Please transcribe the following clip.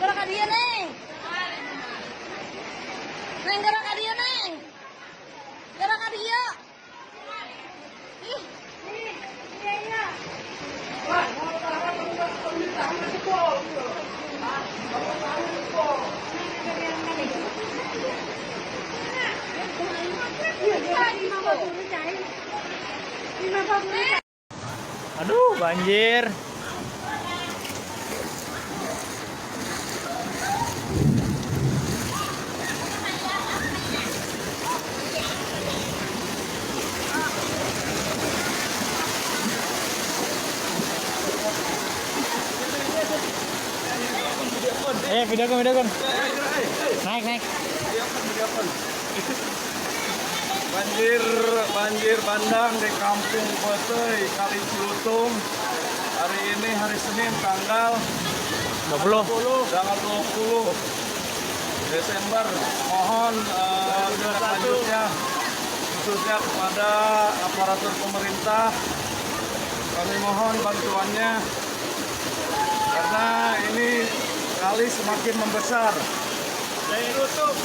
Gerak ka dia, Neng. Neng, gerak ka dia, Neng. Gerak ka dia. Ih. Iya. Wah, mau tahan pemerintahan masuk pol. Aduh, banjir. Video kon. Naik. Banjir bandang di Kampung Besoi, Kali Cilutung. Hari ini hari Senin tanggal 20 Desember. Mohon lanjutnya khususnya kepada aparatur pemerintah, kami mohon bantuannya karena ini kali semakin membesar. Saya tutup.